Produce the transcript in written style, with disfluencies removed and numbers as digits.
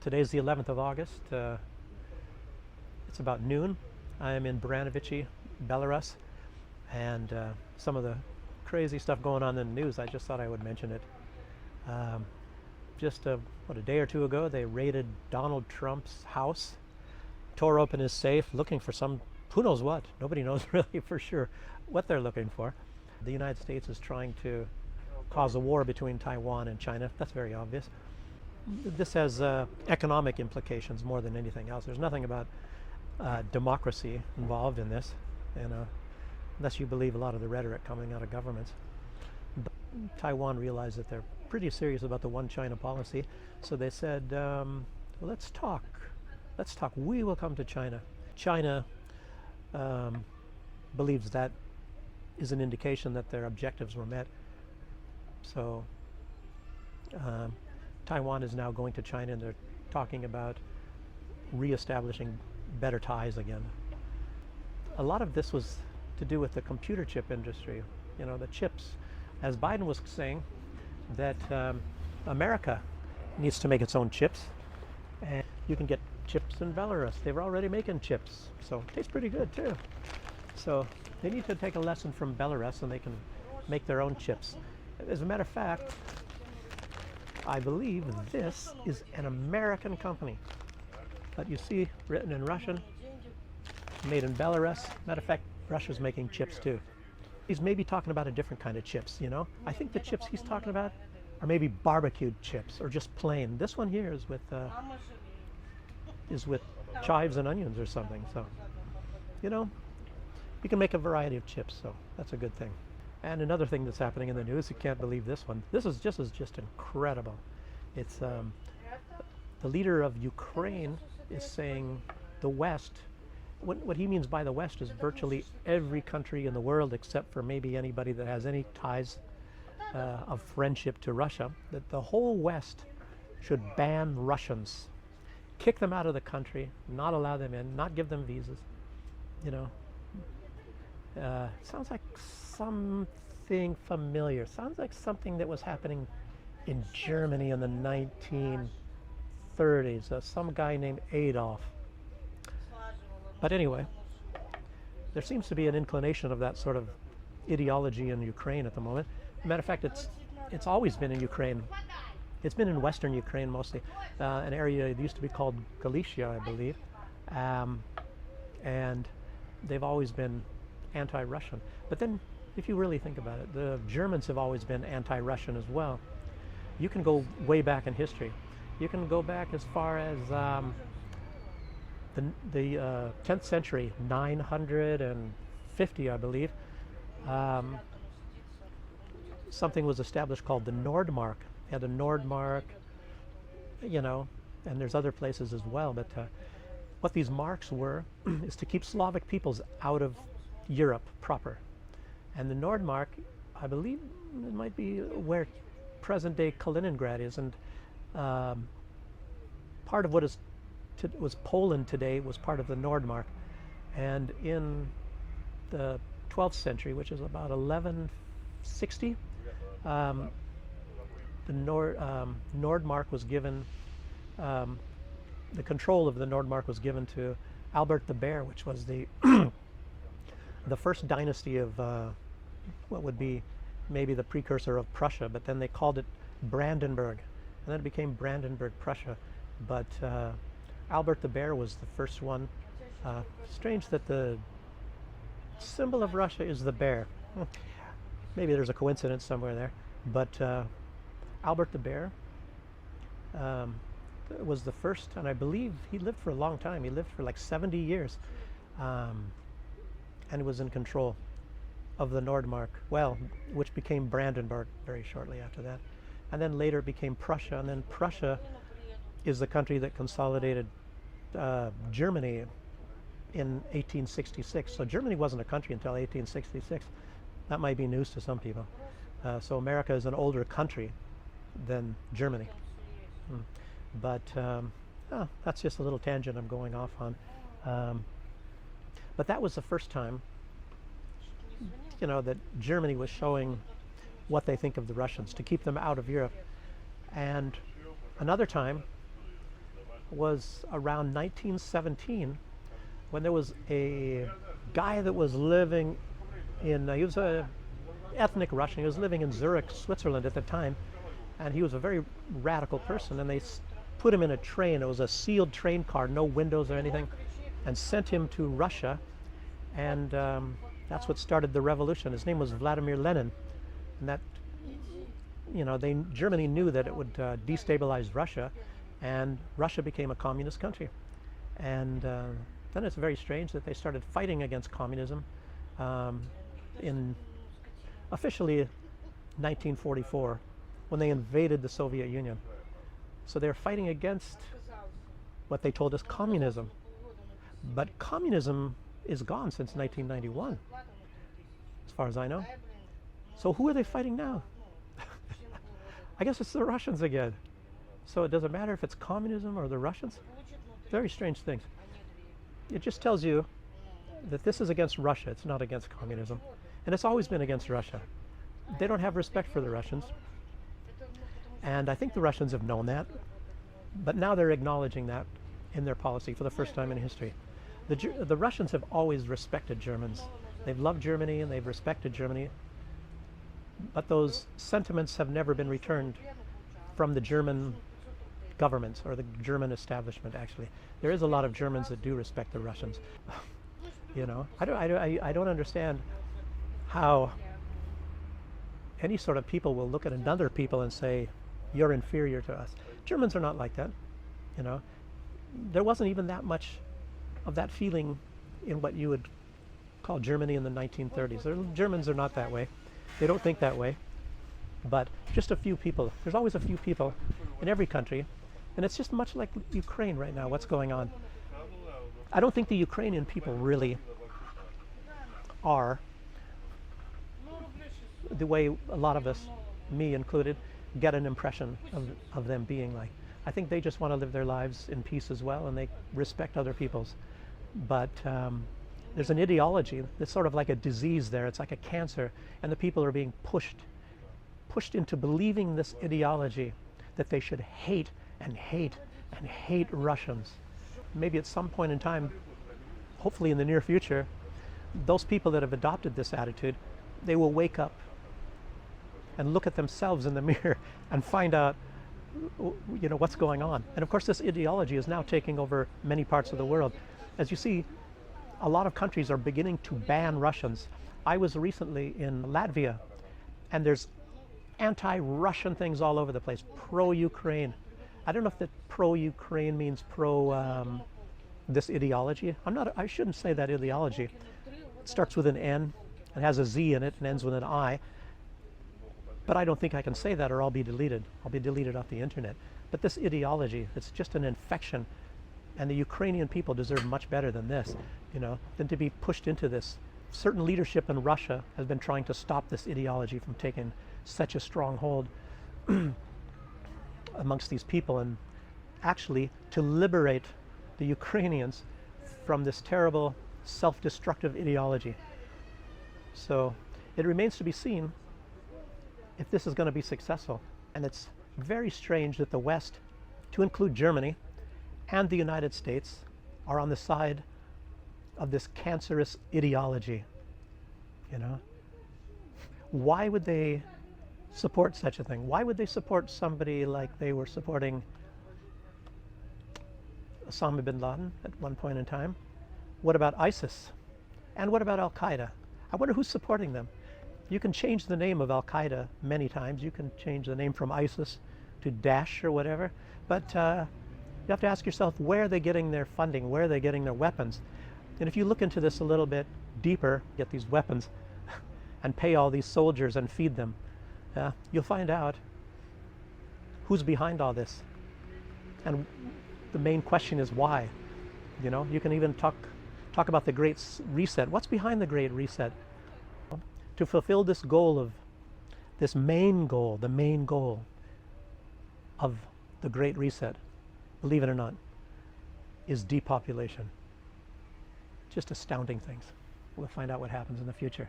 Today's the 11th of August. It's about noon. I am in Baranovichi, Belarus, and some of the crazy stuff going on in the news, I just thought I would mention it. Just a day or two ago, they raided Donald Trump's house, tore open his safe, looking for some, who knows what. Nobody knows really for sure what they're looking for. The United States is trying to cause a war between Taiwan and China. That's very obvious. This has economic implications more than anything else. There's nothing about democracy involved in this, unless you believe a lot of the rhetoric coming out of governments. But Taiwan realized that they're pretty serious about the one China policy, so they said, well, let's talk. Let's talk. We will come to China. China believes that is an indication that their objectives were met. So Taiwan is now going to China, and they're talking about reestablishing better ties again. A lot of this was to do with the computer chip industry, the chips. As Biden was saying, that America needs to make its own chips, and you can get chips in Belarus. They were already making chips, so it tastes pretty good too. So they need to take a lesson from Belarus, and they can make their own chips. As a matter of fact, I believe this is an American company. But you see, written in Russian, made in Belarus. Matter of fact, Russia's making chips too. He's maybe talking about a different kind of chips, I think the chips he's talking about are maybe barbecued chips or just plain. This one here is with chives and onions or something. So, you can make a variety of chips, so that's a good thing. And another thing that's happening in the news, you can't believe this one. This is just incredible. It's the leader of Ukraine is saying the West. What he means by the West is virtually every country in the world except for maybe anybody that has any ties of friendship to Russia. That the whole West should ban Russians, kick them out of the country, not allow them in, not give them visas. Sounds like something familiar. Sounds like something that was happening in Germany in the 1930s. Some guy named Adolf. But anyway, there seems to be an inclination of that sort of ideology in Ukraine at the moment. As a matter of fact, it's always been in Ukraine. It's been in western Ukraine mostly, an area that used to be called Galicia, I believe. And they've always been anti-Russian. But then, if you really think about it, the Germans have always been anti-Russian as well. You can go way back in history. You can go back as far as the 10th century, 950, I believe. Something was established called the Nordmark. They had the Nordmark, and there's other places as well. But what these marks were is to keep Slavic peoples out of Europe proper. And the Nordmark, I believe it might be where present-day Kaliningrad is, and part of what was Poland today was part of the Nordmark. And in the 12th century, which is about 1160, the Nordmark was given, the control of the Nordmark was given to Albert the Bear, which was the the first dynasty of what would be maybe the precursor of Prussia, but then they called it Brandenburg, and then it became Brandenburg Prussia. But Albert the Bear was the first one. Strange that the symbol of Russia is the bear. Maybe there's a coincidence somewhere there, but Albert the Bear was the first, and I believe he lived for a long time. He lived for like 70 years, and was in control of the Nordmark, which became Brandenburg very shortly after that. And then later it became Prussia, and then Prussia is the country that consolidated Germany in 1866. So Germany wasn't a country until 1866. That might be news to some people. So America is an older country than Germany. But that's just a little tangent I'm going off on. But that was the first time, that Germany was showing what they think of the Russians to keep them out of Europe. And another time was around 1917, when there was a guy that was living in, he was a ethnic Russian. He was living in Zurich, Switzerland at the time, and he was a very radical person, and they put him in a train. It was a sealed train car, no windows or anything, and sent him to Russia, and that's what started the revolution. His name was Vladimir Lenin, and that, you know, Germany knew that it would destabilize Russia, and Russia became a communist country. And then it's very strange that they started fighting against communism in officially 1944, when they invaded the Soviet Union. So they're fighting against what they told us communism. But communism is gone since 1991, as far as I know. So who are they fighting now? I guess it's the Russians again. So it doesn't matter if it's communism or the Russians. Very strange things. It just tells you that this is against Russia. It's not against communism. And it's always been against Russia. They don't have respect for the Russians. And I think the Russians have known that. But now they're acknowledging that in their policy for the first time in history. The Russians have always respected Germans. They've loved Germany and they've respected Germany. But those sentiments have never been returned from the German government or the German establishment, actually. There is a lot of Germans that do respect the Russians. You know, I don't understand how any sort of people will look at another people and say, you're inferior to us. Germans are not like that, you know. There wasn't even that much of that feeling in what you would call Germany in the 1930s. Germans are not that way. They don't think that way. But just a few people. There's always a few people in every country. And it's just much like Ukraine right now, what's going on. I don't think the Ukrainian people really are the way a lot of us, me included, get an impression of them being like. I think they just want to live their lives in peace as well, and they respect other people's. But there's an ideology that's sort of like a disease there. It's like a cancer, and the people are being pushed into believing this ideology that they should hate and hate and hate Russians. Maybe at some point in time, hopefully in the near future, those people that have adopted this attitude, they will wake up and look at themselves in the mirror and find out, you know, what's going on. And of course, this ideology is now taking over many parts of the world. As you see, a lot of countries are beginning to ban Russians. I was recently in Latvia, and there's anti-Russian things all over the place, pro-Ukraine. I don't know if that pro-Ukraine means pro this ideology. I shouldn't say that ideology. It starts with an N and has a Z in it and ends with an I. But I don't think I can say that, or I'll be deleted. I'll be deleted off the internet. But this ideology, it's just an infection. And the Ukrainian people deserve much better than this, you know, than to be pushed into this. Certain leadership in Russia has been trying to stop this ideology from taking such a strong hold amongst these people, and actually to liberate the Ukrainians from this terrible self-destructive ideology. So it remains to be seen if this is going to be successful. And it's very strange that the West, to include Germany and the United States, are on the side of this cancerous ideology. You know, why would they support such a thing? Why would they support somebody like they were supporting Osama bin Laden at one point in time? What about ISIS? And what about Al-Qaeda? I wonder who's supporting them. You can change the name of Al-Qaeda many times. You can change the name from ISIS to Daesh or whatever. But you have to ask yourself, where are they getting their funding? Where are they getting their weapons? And if you look into this a little bit deeper, get these weapons and pay all these soldiers and feed them, you'll find out who's behind all this. And the main question is why. You know, you can even talk about the Great Reset. What's behind the Great Reset? To fulfill this goal of, this main goal, the main goal of the Great Reset, believe it or not, is depopulation. Just astounding things. We'll find out what happens in the future.